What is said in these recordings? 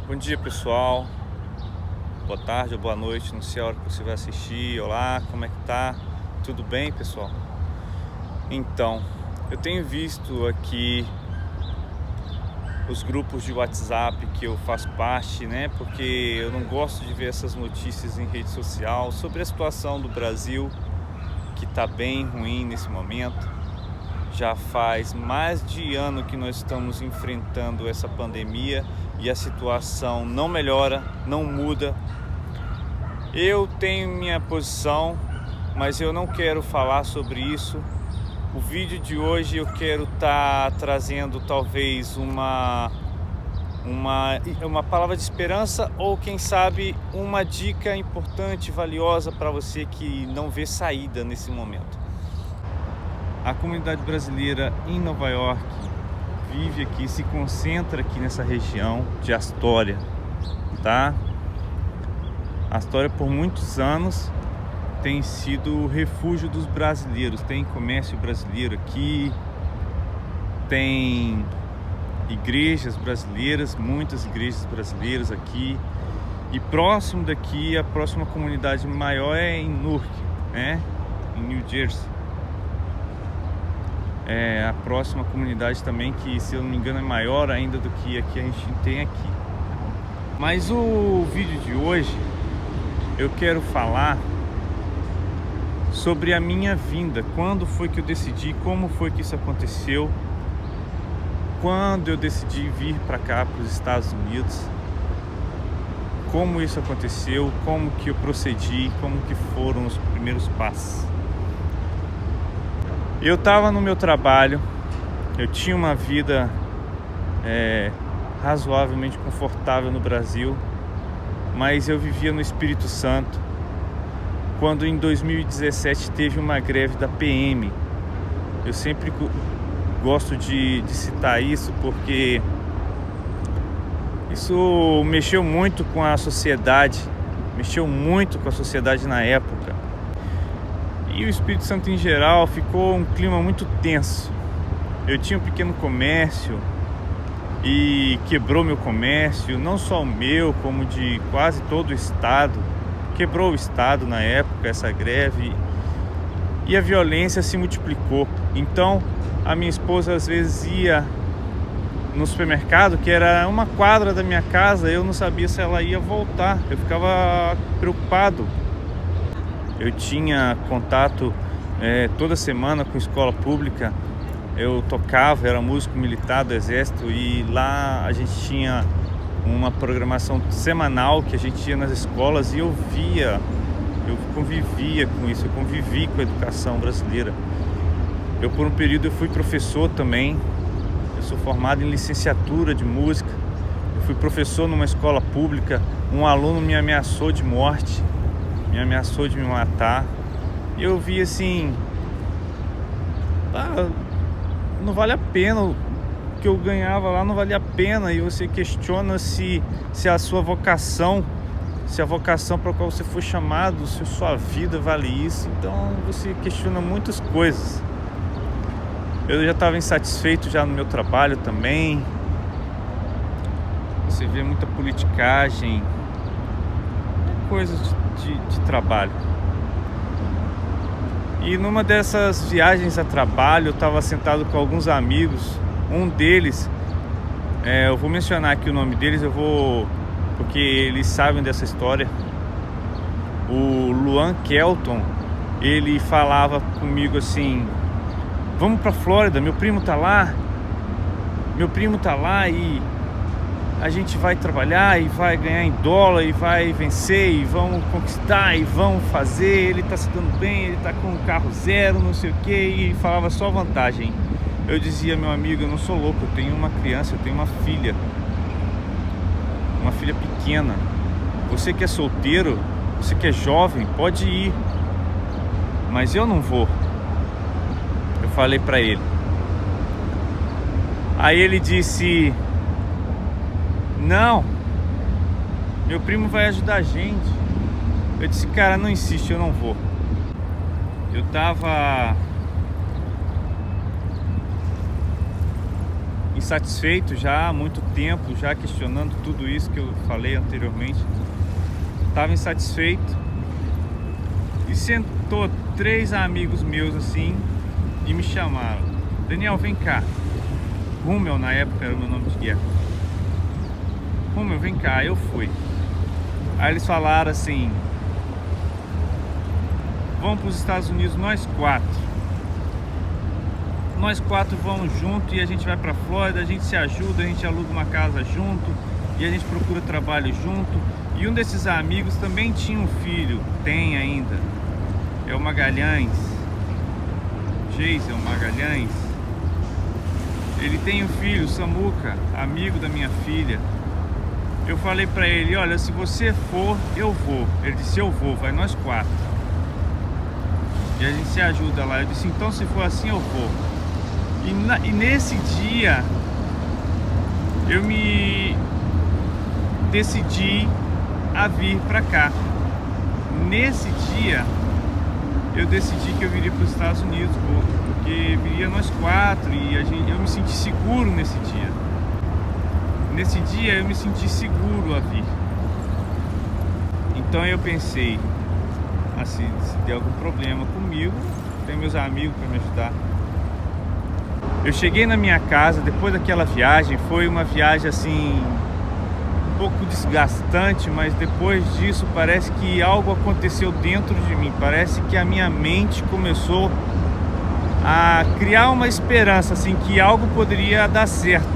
Bom dia, pessoal. Boa tarde ou boa noite, não sei a hora que você vai assistir. Olá, como é que tá? Tudo bem, pessoal? Então, eu tenho visto aqui os grupos de WhatsApp que eu faço parte, né? Porque eu não gosto de ver essas notícias em rede social sobre a situação do Brasil, que tá bem ruim nesse momento. Já faz mais de ano que nós estamos enfrentando essa pandemia e a situação não melhora, não muda. Eu tenho minha posição, mas eu não quero falar sobre isso. O vídeo de hoje eu quero estar trazendo talvez uma palavra de esperança ou quem sabe uma dica importante, valiosa para você que não vê saída nesse momento. A comunidade brasileira em Nova York vive aqui, se concentra aqui nessa região de Astoria, tá? Astoria por muitos anos tem sido o refúgio dos brasileiros, tem comércio brasileiro aqui, tem igrejas brasileiras, muitas igrejas brasileiras aqui, e próximo daqui, a próxima comunidade maior é em Newark, né? Em New Jersey. É a próxima comunidade também, que se eu não me engano é maior ainda do que a gente tem aqui. Mas o vídeo de hoje eu quero falar sobre a minha vinda. Quando foi que eu decidi, como foi que isso aconteceu, quando eu decidi vir para cá, para os Estados Unidos, como isso aconteceu, como que eu procedi, como que foram os primeiros passos. Eu estava no meu trabalho, eu tinha uma vida razoavelmente confortável no Brasil, mas eu vivia no Espírito Santo, quando em 2017 teve uma greve da PM. Eu sempre gosto de citar isso porque isso mexeu muito com a sociedade, na época. E o Espírito Santo em geral ficou um clima muito tenso. Eu tinha um pequeno comércio e quebrou meu comércio, não só o meu, como de quase todo o estado. Quebrou o estado na época, essa greve, e a violência se multiplicou. Então a minha esposa às vezes ia no supermercado, que era uma quadra da minha casa, eu não sabia se ela ia voltar, eu ficava preocupado. Eu tinha contato toda semana com escola pública. Eu tocava, era músico militar do Exército, e lá a gente tinha uma programação semanal que a gente ia nas escolas, e eu convivia com isso, eu convivi com a educação brasileira. Eu por um período eu fui professor também. Eu sou formado em licenciatura de música. Eu fui professor numa escola pública. Um aluno me ameaçou de morte, me ameaçou de me matar. E eu vi assim, não vale a pena, o que eu ganhava lá não valia a pena. E você questiona se a sua vocação, se a vocação para a qual você foi chamado, se a sua vida vale isso. Então você questiona muitas coisas. Eu já estava insatisfeito já no meu trabalho também. Você vê muita politicagem, coisas de trabalho. E numa dessas viagens a trabalho, eu estava sentado com alguns amigos. Um deles, eu vou mencionar aqui o nome deles, porque eles sabem dessa história. O Luan Kelton, ele falava comigo assim: vamos pra Flórida, meu primo tá lá e a gente vai trabalhar e vai ganhar em dólar e vai vencer e vamos conquistar e vamos fazer. Ele tá se dando bem, ele tá com um carro zero, não sei o que, e falava só vantagem. Eu dizia: meu amigo, eu não sou louco, eu tenho uma criança, eu tenho uma filha pequena. Você que é solteiro, você que é jovem, pode ir, mas eu não vou. Eu falei pra ele. Aí ele disse: não, meu primo vai ajudar a gente. Eu disse: cara, não insiste, eu não vou. Eu tava insatisfeito já há muito tempo, já questionando tudo isso que eu falei anteriormente. Estava insatisfeito e sentou 3 amigos meus assim e me chamaram: Daniel, vem cá. Rummel na época era o meu nome de guerra. Rummel, vem cá. Eu fui. Aí eles falaram assim: vamos para os Estados Unidos nós 4. Nós 4 vamos junto e a gente vai para Flórida, a gente se ajuda, a gente aluga uma casa junto e a gente procura trabalho junto. E um desses amigos também tinha um filho, tem ainda, é o Magalhães, Jason Magalhães. Ele tem um filho, Samuca, amigo da minha filha. Eu falei pra ele: olha, se você for, eu vou. Ele disse: eu vou, vai nós 4. E a gente se ajuda lá. Eu disse: então se for assim, eu vou. E nesse dia eu me decidi a vir pra cá. Nesse dia eu decidi que eu viria para os Estados Unidos, porque viria nós 4 e eu me senti seguro nesse dia. Nesse dia eu me senti seguro a vir. Então eu pensei assim: se der algum problema comigo, tem meus amigos para me ajudar. Eu cheguei na minha casa depois daquela viagem. Foi uma viagem assim um pouco desgastante, mas depois disso parece que algo aconteceu dentro de mim. Parece que a minha mente começou a criar uma esperança assim, que algo poderia dar certo.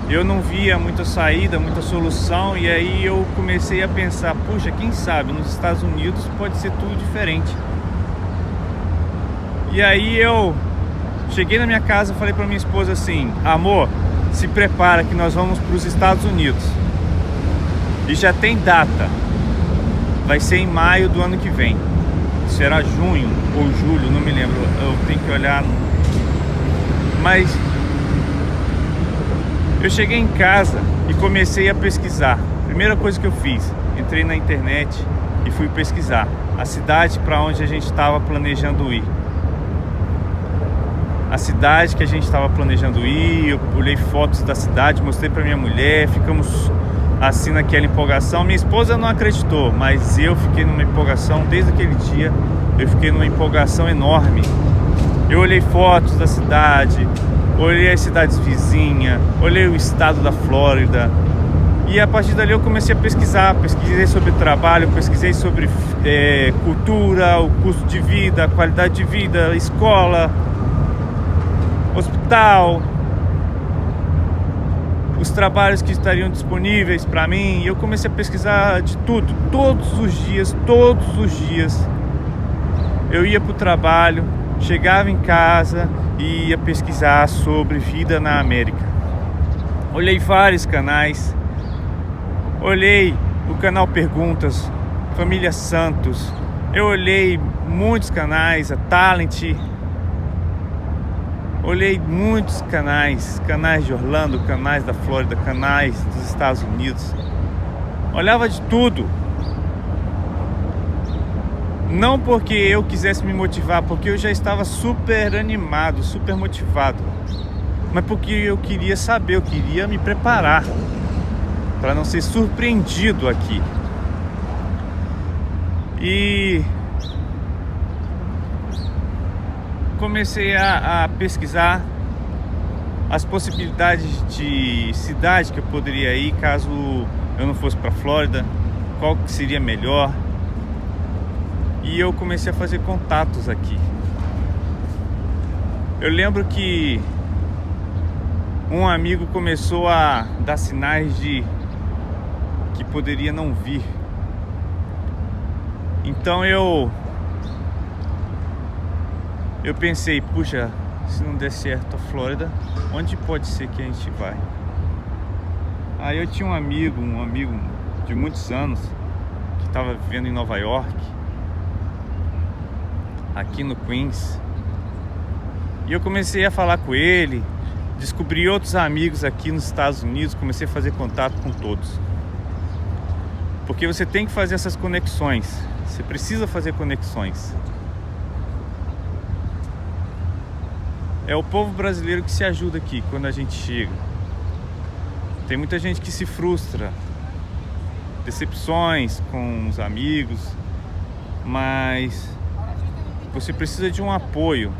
Eu não via muita saída, muita solução, e aí eu comecei a pensar: puxa, quem sabe nos Estados Unidos pode ser tudo diferente. E aí eu cheguei na minha casa e falei para minha esposa assim: amor, se prepara que nós vamos para os Estados Unidos. E já tem data, vai ser em maio do ano que vem. Será junho ou julho, não me lembro, eu tenho que olhar. Mas eu cheguei em casa e comecei a pesquisar. Primeira coisa que eu fiz, entrei na internet e fui pesquisar a cidade para onde a gente estava planejando ir. A cidade que a gente estava planejando ir, eu olhei fotos da cidade, mostrei para minha mulher, ficamos assim naquela empolgação. Minha esposa não acreditou, mas eu fiquei numa empolgação desde aquele dia. Eu fiquei numa empolgação enorme. Eu olhei fotos da cidade, olhei as cidades vizinhas, olhei o estado da Flórida. E a partir dali eu comecei a pesquisar. Pesquisei sobre trabalho, pesquisei sobre cultura, o custo de vida, a qualidade de vida, escola, hospital, os trabalhos que estariam disponíveis para mim. E eu comecei a pesquisar de tudo, todos os dias. Eu ia para o trabalho, chegava em casa e ia pesquisar sobre vida na América. Olhei vários canais, olhei o canal Perguntas, Família Santos, eu olhei muitos canais, a Talent, olhei muitos canais de Orlando, canais da Flórida, canais dos Estados Unidos. Olhava de tudo. Não porque eu quisesse me motivar, porque eu já estava super animado, super motivado, mas porque eu queria saber, eu queria me preparar para não ser surpreendido aqui. E comecei a pesquisar as possibilidades de cidade que eu poderia ir caso eu não fosse para a Flórida, qual que seria melhor. E eu comecei a fazer contatos aqui. Eu lembro que um amigo começou a dar sinais de que poderia não vir. Então eu pensei: puxa, se não der certo a Flórida, onde pode ser que a gente vai? Aí eu tinha um amigo de muitos anos que estava vivendo em Nova York, aqui no Queens, e eu comecei a falar com ele, descobri outros amigos aqui nos Estados Unidos, comecei a fazer contato com todos, porque você tem que fazer essas conexões, você precisa fazer conexões. É o povo brasileiro que se ajuda aqui quando a gente chega. Tem muita gente que se frustra, decepções com os amigos, mas você precisa de um apoio.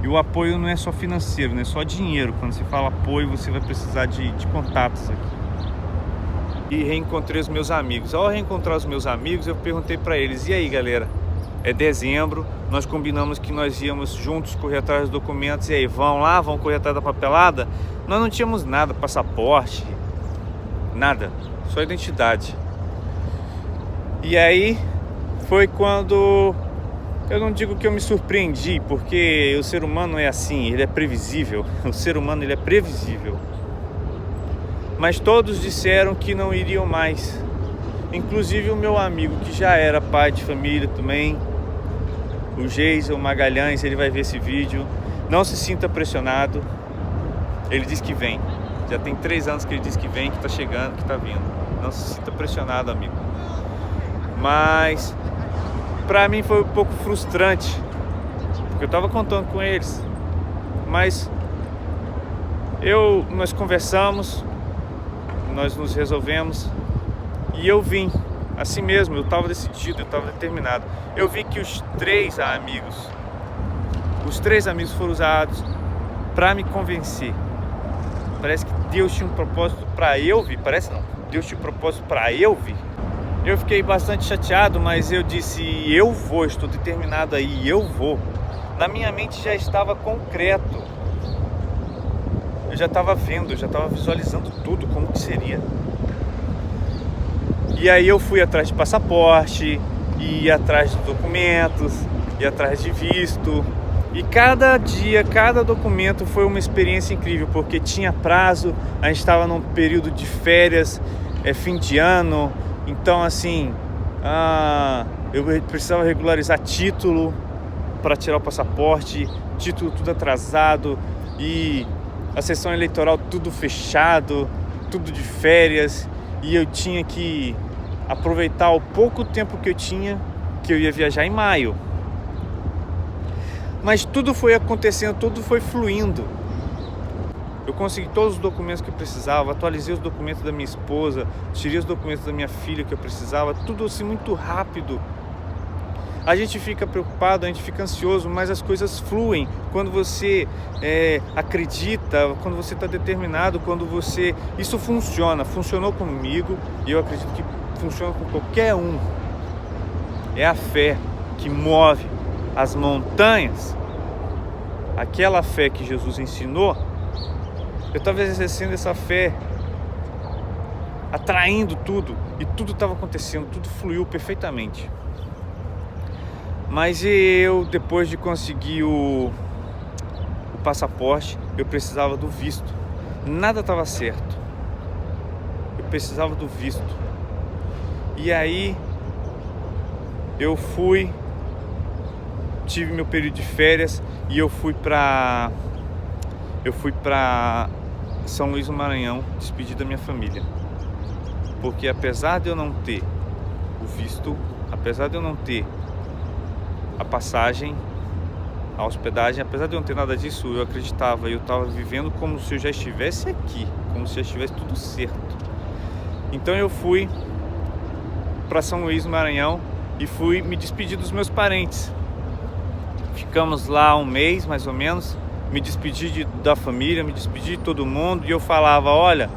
E o apoio não é só financeiro, não é só dinheiro. Quando se fala apoio, você vai precisar de contatos aqui. E reencontrei os meus amigos. Ao reencontrar os meus amigos, eu perguntei para eles: e aí, galera? É dezembro, nós combinamos que nós íamos juntos correr atrás dos documentos. E aí, vão lá, vão correr atrás da papelada? Nós não tínhamos nada, passaporte, nada, só identidade. E aí foi quando, eu não digo que eu me surpreendi, porque o ser humano é assim, ele é previsível. O ser humano, ele é previsível. Mas todos disseram que não iriam mais. Inclusive o meu amigo, que já era pai de família também, o Geison Magalhães, ele vai ver esse vídeo. Não se sinta pressionado. Ele diz que vem. Já tem 3 anos que ele diz que vem, que tá chegando, que tá vindo. Não se sinta pressionado, amigo. Mas pra mim foi um pouco frustrante, porque eu tava contando com eles. Mas nós conversamos, nós nos resolvemos e eu vim. Assim mesmo, eu estava decidido, eu estava determinado. Eu vi que os 3 amigos foram usados para me convencer. Parece que Deus tinha um propósito para eu vir. Parece não, Deus tinha um propósito para eu vir. Eu fiquei bastante chateado, mas eu disse: eu vou, estou determinado aí, eu vou. Na minha mente já estava concreto. Eu já estava vendo, eu já estava visualizando tudo, como que seria. E aí eu fui atrás de passaporte, ia atrás de documentos, ia atrás de visto. E cada dia, cada documento foi uma experiência incrível, porque tinha prazo, a gente estava num período de férias, fim de ano. Então assim, eu precisava regularizar título para tirar o passaporte, título tudo atrasado e a sessão eleitoral tudo fechado, tudo de férias. E eu tinha que aproveitar o pouco tempo que eu tinha, que eu ia viajar em maio. Mas tudo foi acontecendo, tudo foi fluindo. Eu consegui todos os documentos que eu precisava, atualizei os documentos da minha esposa, tirei os documentos da minha filha que eu precisava, tudo assim muito rápido. A gente fica preocupado, a gente fica ansioso, mas as coisas fluem quando você acredita, quando você está determinado, quando você... Isso funciona, funcionou comigo e eu acredito que funciona com qualquer um. É a fé que move as montanhas. Aquela fé que Jesus ensinou, eu estava exercendo essa fé, atraindo tudo, e tudo estava acontecendo, tudo fluiu perfeitamente. Mas eu, depois de conseguir o passaporte, eu precisava do visto. Nada estava certo. Eu precisava do visto. E aí eu tive meu período de férias e eu fui para São Luís do Maranhão despedir da minha família. Porque apesar de eu não ter o visto, apesar de eu não ter a passagem, a hospedagem, apesar de eu não ter nada disso, eu acreditava, eu estava vivendo como se eu já estivesse aqui, como se já estivesse tudo certo. Então eu fui para São Luís do Maranhão e fui me despedir dos meus parentes. Ficamos lá um mês mais ou menos, me despedi da família, me despedi de todo mundo, e eu falava: olha,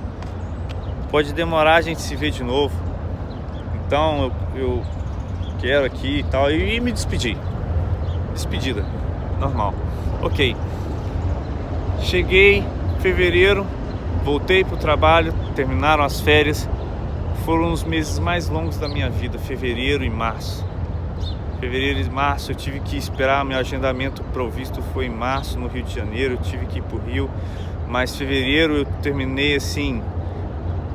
pode demorar, a gente se vê de novo, então eu quero aqui e tal, e me despedi. Despedida normal. Ok, cheguei em fevereiro, voltei pro trabalho, terminaram as férias. Foram os meses mais longos da minha vida, fevereiro e março. Fevereiro e março eu tive que esperar, meu agendamento para o visto foi em março no Rio de Janeiro, eu tive que ir pro Rio. Mas fevereiro eu terminei assim,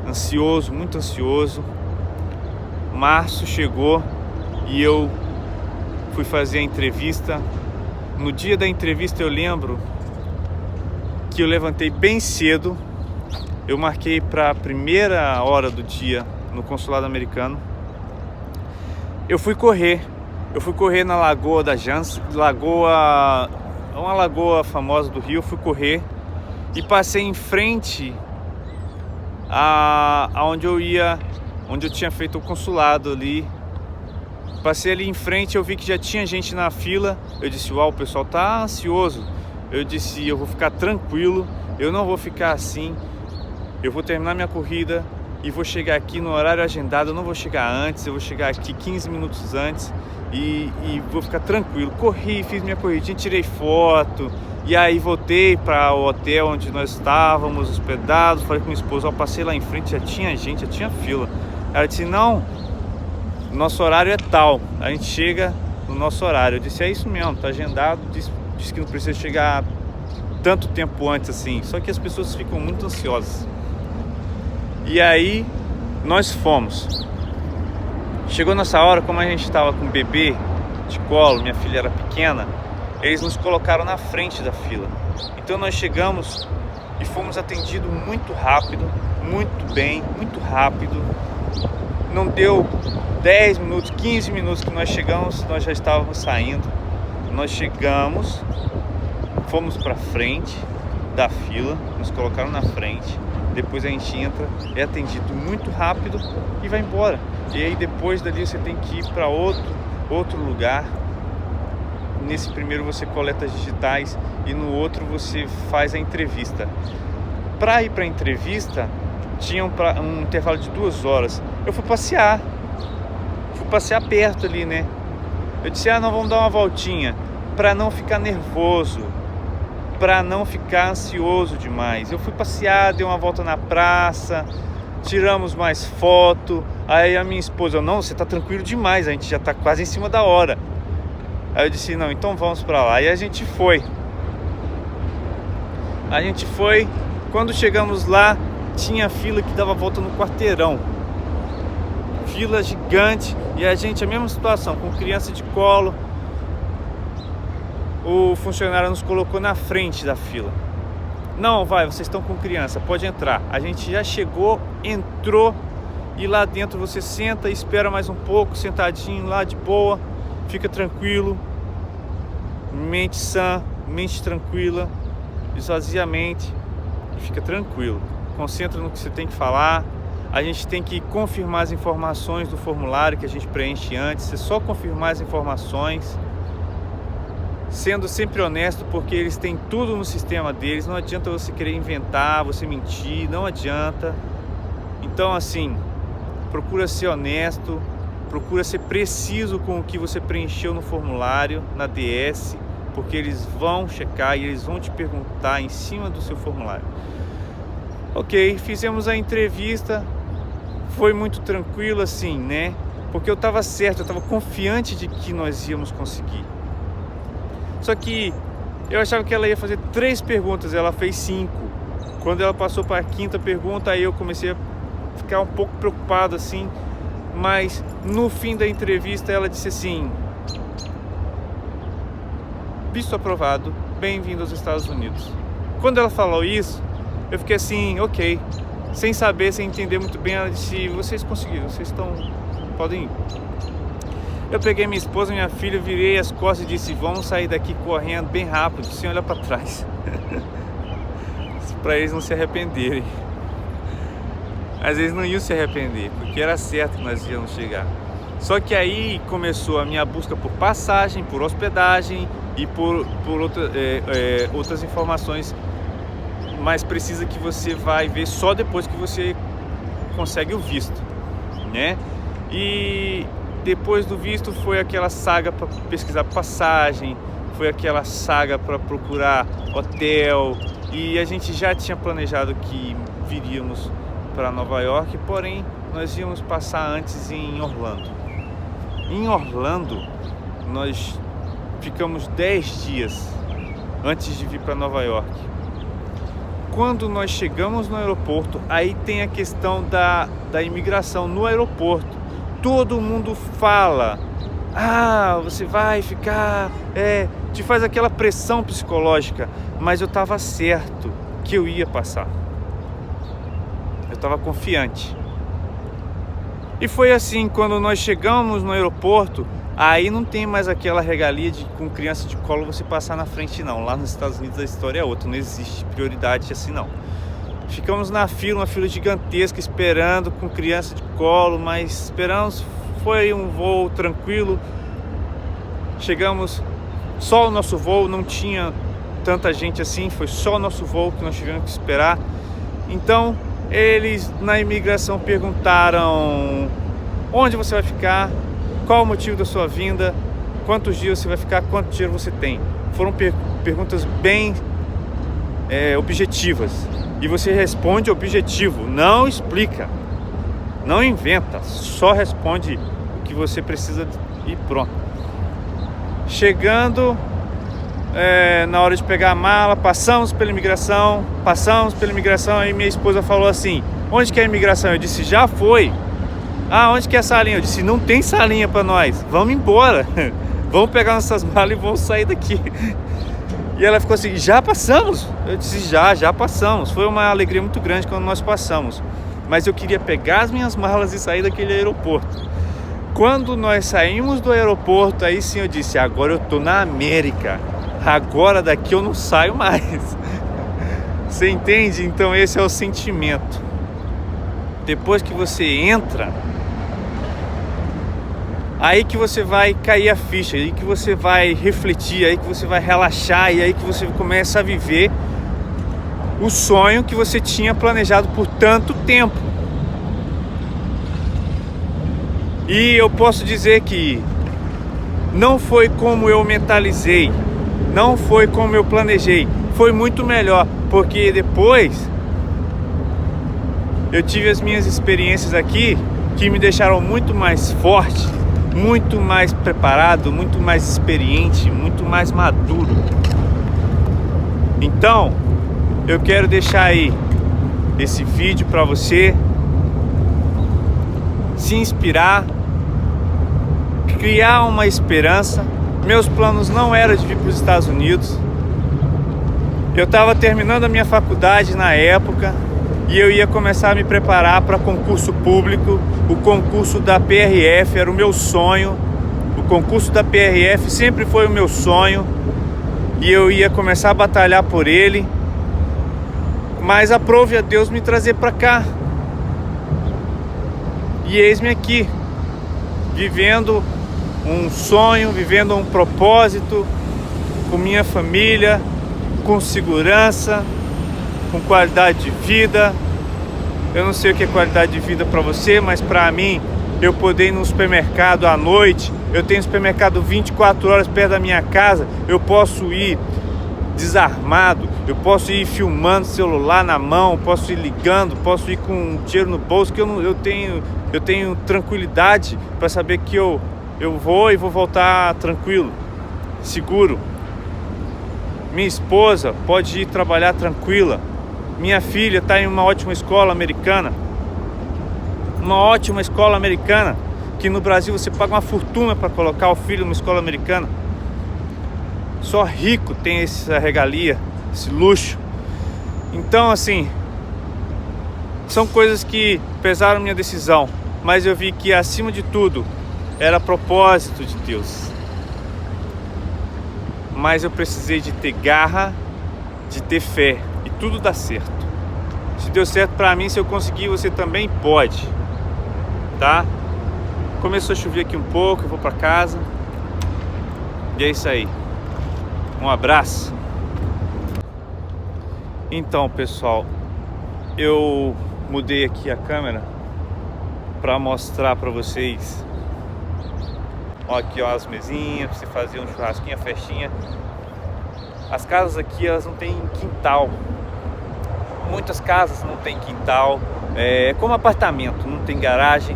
ansioso, muito ansioso. Março chegou e eu fui fazer a entrevista. No dia da entrevista eu lembro que eu levantei bem cedo. Eu marquei para a primeira hora do dia no consulado americano. Eu fui correr na Lagoa da Jança, Lagoa uma lagoa famosa do Rio, fui correr e passei em frente aonde eu ia, onde eu tinha feito o consulado ali. Passei ali em frente, eu vi que já tinha gente na fila. Eu disse, uau, o pessoal tá ansioso. Eu disse, eu vou ficar tranquilo, eu não vou ficar assim. Eu vou terminar minha corrida e vou chegar aqui no horário agendado. Eu não vou chegar antes, eu vou chegar aqui 15 minutos antes e vou ficar tranquilo. Corri, fiz minha corridinha, tirei foto. E aí voltei para o hotel onde nós estávamos hospedados. Falei com minha esposa, eu passei lá em frente, já tinha gente, já tinha fila. Ela disse, não, nosso horário é tal, a gente chega no nosso horário. Eu disse, é isso mesmo, tá agendado. Disse que não precisa chegar tanto tempo antes assim. Só que as pessoas ficam muito ansiosas. E aí nós fomos. Chegou nessa hora, como a gente estava com o bebê de colo, minha filha era pequena, eles nos colocaram na frente da fila. Então nós chegamos e fomos atendidos muito rápido, muito bem, muito rápido. Não deu 10 minutos, 15 minutos que nós chegamos, nós já estávamos saindo. Nós chegamos, fomos para frente da fila, nos colocaram na frente. Depois a gente entra, é atendido muito rápido e vai embora. E aí depois dali você tem que ir para outro lugar. Nesse primeiro você coleta as digitais e no outro você faz a entrevista. Para ir para a entrevista tinha um intervalo de 2 horas. Eu fui passear perto ali, né? Eu disse, não, vamos dar uma voltinha para não ficar nervoso, para não ficar ansioso demais. Eu fui passear, dei uma volta na praça, tiramos mais foto. Aí a minha esposa, não, você tá tranquilo demais, a gente já tá quase em cima da hora. Aí eu disse, não, então vamos para lá. E a gente foi. Quando chegamos lá, tinha fila que dava volta no quarteirão. Fila gigante. E a gente, a mesma situação, com criança de colo. O funcionário nos colocou na frente da fila. Não, vocês estão com criança, pode entrar. A gente já chegou, entrou. E lá dentro você senta e espera mais um pouco, sentadinho lá de boa. Fica tranquilo. Mente sã, mente tranquila. Esvazia a mente e fica tranquilo. Concentra no que você tem que falar. A gente tem que confirmar as informações do formulário que a gente preenche antes. É só confirmar as informações, sendo sempre honesto, porque eles têm tudo no sistema deles. Não adianta você querer inventar, você mentir, não adianta. Então assim, procura ser honesto, procura ser preciso com o que você preencheu no formulário, na DS, porque eles vão checar e eles vão te perguntar em cima do seu formulário. Ok, fizemos a entrevista, foi muito tranquilo assim, né? Porque eu estava certo, eu estava confiante de que nós íamos conseguir. Só que eu achava que ela ia fazer 3 perguntas, ela fez 5. Quando ela passou para a 5ª pergunta, aí eu comecei a ficar um pouco preocupado assim. Mas no fim da entrevista ela disse assim, visto aprovado, bem-vindo aos Estados Unidos. Quando ela falou isso, eu fiquei assim, ok, sem saber, sem entender muito bem. Ela disse, vocês conseguiram, podem ir. Eu peguei minha esposa e minha filha, virei as costas e disse, vamos sair daqui correndo bem rápido, sem olhar para trás. Para eles não se arrependerem. Às vezes não iam se arrepender, porque era certo que nós íamos chegar. Só que aí começou a minha busca por passagem, por hospedagem e por outras informações mais precisas que você vai ver só depois que você consegue o visto, né? E depois do visto foi aquela saga para pesquisar passagem, foi aquela saga para procurar hotel, e a gente já tinha planejado que viríamos para Nova York, porém nós íamos passar antes em Orlando. Em Orlando nós ficamos 10 dias antes de vir para Nova York. Quando nós chegamos no aeroporto, aí tem a questão da imigração no aeroporto. Todo mundo fala, você vai ficar, te faz aquela pressão psicológica, mas eu estava certo que eu ia passar. Eu estava confiante. E foi assim, quando nós chegamos no aeroporto, Aí não tem mais aquela regalia de com criança de colo você passar na frente não. Lá nos Estados Unidos a história é outra, não existe prioridade assim não. Ficamos na fila, uma fila gigantesca esperando com criança de colo, mas esperamos, foi um voo tranquilo. Chegamos, só o nosso voo, não tinha tanta gente assim, foi só o nosso voo que nós tivemos que esperar. Então eles na imigração perguntaram onde você vai ficar, qual o motivo da sua vinda, quantos dias você vai ficar, quanto dinheiro você tem. Foram perguntas bem objetivas, e você responde objetivo, não explica, não inventa, só responde o que você precisa e pronto. Chegando na hora de pegar a mala, passamos pela imigração, aí minha esposa falou assim: onde que é a imigração? Eu disse: já foi. Ah, onde que é a salinha? Eu disse: não tem salinha para nós, vamos embora, vamos pegar nossas malas e vamos sair daqui. E ela ficou assim: já passamos? Eu disse: já passamos. Foi uma alegria muito grande quando nós passamos, mas eu queria pegar as minhas malas e sair daquele aeroporto. Quando nós saímos do aeroporto, aí sim eu disse: agora eu tô na América, agora daqui eu não saio mais. Você entende? Então esse é o sentimento. Depois que você entra, aí que você vai cair a ficha, aí que você vai refletir, aí que você vai relaxar, e aí que você começa a viver o sonho que você tinha planejado por tanto tempo. E eu posso dizer que não foi como eu mentalizei, não foi como eu planejei, foi muito melhor, porque depois eu tive as minhas experiências aqui que me deixaram muito mais forte, muito mais preparado, muito mais experiente, muito mais maduro. Então, eu quero deixar aí esse vídeo para você se inspirar, criar uma esperança. Meus planos não eram de vir para os Estados Unidos. Eu estava terminando a minha faculdade na época e eu ia começar a me preparar para concurso público. O concurso da PRF era o meu sonho. O concurso da PRF sempre foi o meu sonho e eu ia começar a batalhar por ele. Mas aprove a Deus me trazer para cá. E eis-me aqui, vivendo um sonho, vivendo um propósito, com minha família, com segurança, com qualidade de vida. Eu não sei o que é qualidade de vida para você, mas para mim, eu poder ir no supermercado à noite, eu tenho supermercado 24 horas perto da minha casa, eu posso ir desarmado, eu posso ir filmando celular na mão, posso ir ligando, posso ir com dinheiro no bolso, que eu tenho tranquilidade para saber que eu vou e vou voltar tranquilo, seguro. Minha esposa pode ir trabalhar tranquila. Minha filha está em uma ótima escola americana. Uma ótima escola americana, que no Brasil você paga uma fortuna para colocar o filho numa escola americana. Só rico tem essa regalia, esse luxo. Então assim, são coisas que pesaram minha decisão, mas eu vi que acima de tudo era propósito de Deus. Mas eu precisei de ter garra, de ter fé, e tudo dá certo. Se deu certo para mim, se eu conseguir, você também pode, tá? Começou a chover aqui um pouco, eu vou para casa. E é isso aí. Um abraço. Então, pessoal, eu mudei aqui a câmera para mostrar para vocês. Ó, aqui ó, as mesinhas para você fazer um churrasquinho, a festinha. As casas aqui, elas não têm quintal. Muitas casas não tem quintal. É como apartamento, não tem garagem.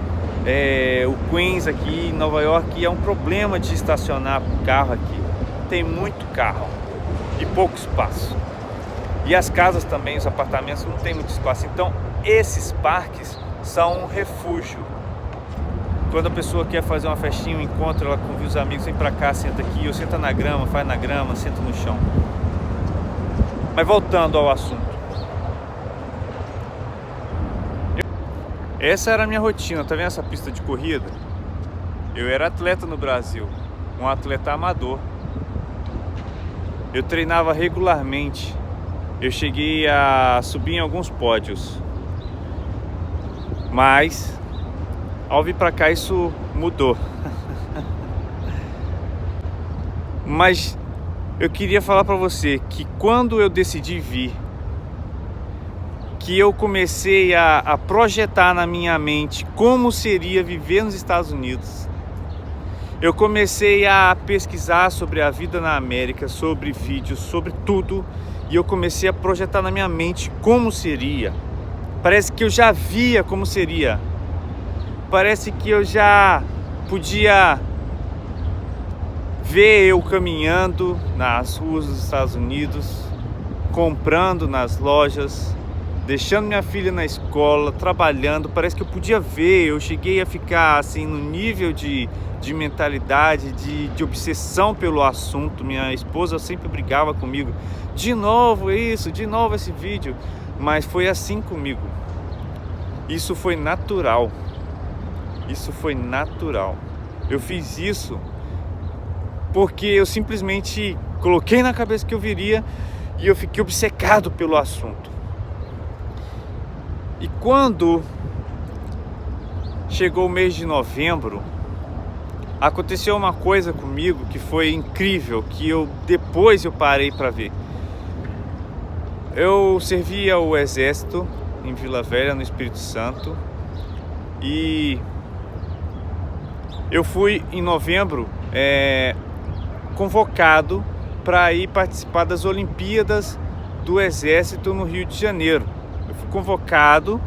O Queens aqui em Nova York é um problema de estacionar o carro aqui. Tem muito carro e pouco espaço. E as casas também, os apartamentos não tem muito espaço. Então esses parques são um refúgio. Quando a pessoa quer fazer uma festinha, um encontro, ela convida os amigos, vem pra cá, senta aqui, ou senta na grama, faz na grama, senta no chão. Mas voltando ao assunto, essa era a minha rotina. Tá vendo essa pista de corrida? Eu era atleta no Brasil, um atleta amador. Eu treinava regularmente. Eu cheguei a subir em alguns pódios. Mas ao vir pra cá isso mudou. Mas eu queria falar pra você que quando eu decidi vir, que eu comecei a projetar na minha mente como seria viver nos Estados Unidos, eu comecei a pesquisar sobre a vida na América, sobre vídeos, sobre tudo, e eu comecei a projetar na minha mente como seria. Parece que eu já via como seria. Parece que eu já podia ver eu caminhando nas ruas dos Estados Unidos, comprando nas lojas, deixando minha filha na escola, trabalhando. Parece que eu podia ver. Eu cheguei a ficar assim no nível de mentalidade, de obsessão pelo assunto. Minha esposa sempre brigava comigo, de novo isso, de novo esse vídeo. Mas foi assim comigo. Isso foi natural. Isso foi natural. Eu fiz isso porque eu simplesmente coloquei na cabeça que eu viria e eu fiquei obcecado pelo assunto. E quando chegou o mês de novembro, aconteceu uma coisa comigo que foi incrível, que depois eu parei para ver. Eu servia o exército em Vila Velha, no Espírito Santo, e eu fui em novembro convocado para ir participar das Olimpíadas do Exército no Rio de Janeiro. Eu fui convocado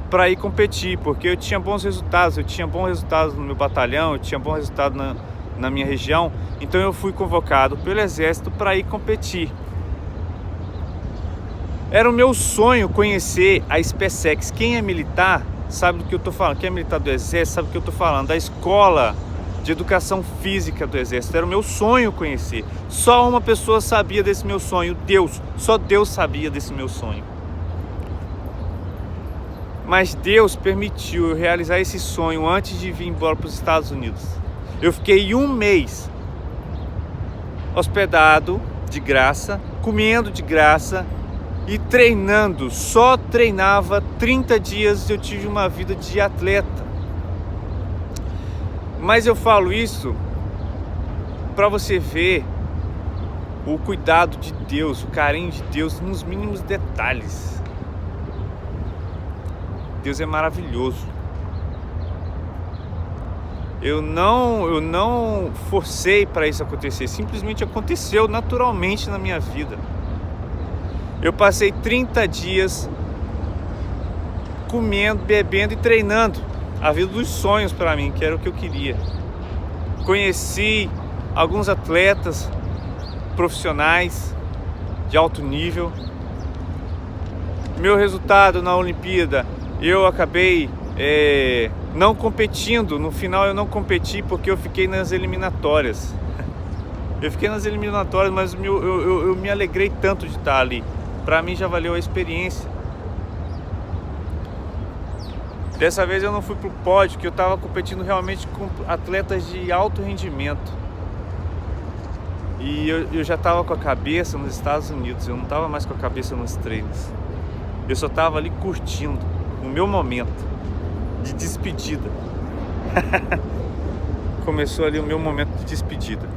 para ir competir, porque eu tinha bons resultados. Eu tinha bons resultados no meu batalhão, eu tinha bom resultado na minha região. Então eu fui convocado pelo Exército para ir competir. Era o meu sonho conhecer a SpaceX. Quem é militar sabe do que eu estou falando. Quem é militar do Exército sabe do que eu estou falando. Da escola de educação física do Exército. Era o meu sonho conhecer. Só uma pessoa sabia desse meu sonho, Deus. Só Deus sabia desse meu sonho. Mas Deus permitiu eu realizar esse sonho antes de vir embora para os Estados Unidos. Eu fiquei um mês hospedado de graça, comendo de graça e treinando. Só treinava 30 dias. Eu tive uma vida de atleta. Mas eu falo isso para você ver o cuidado de Deus, o carinho de Deus nos mínimos detalhes. Deus é maravilhoso. Eu não forcei para isso acontecer, simplesmente aconteceu naturalmente na minha vida. Eu passei 30 dias comendo, bebendo e treinando. A vida dos sonhos para mim, que era o que eu queria. Conheci alguns atletas profissionais de alto nível. Meu resultado na Olimpíada, eu acabei não competindo. No final eu não competi porque eu fiquei nas eliminatórias. Eu fiquei nas eliminatórias, mas eu me alegrei tanto de estar ali. Para mim já valeu a experiência. Dessa vez eu não fui pro pódio, que eu estava competindo realmente com atletas de alto rendimento. E eu já estava com a cabeça nos Estados Unidos, eu não estava mais com a cabeça nos treinos. Eu só estava ali curtindo o meu momento de despedida. Começou ali o meu momento de despedida.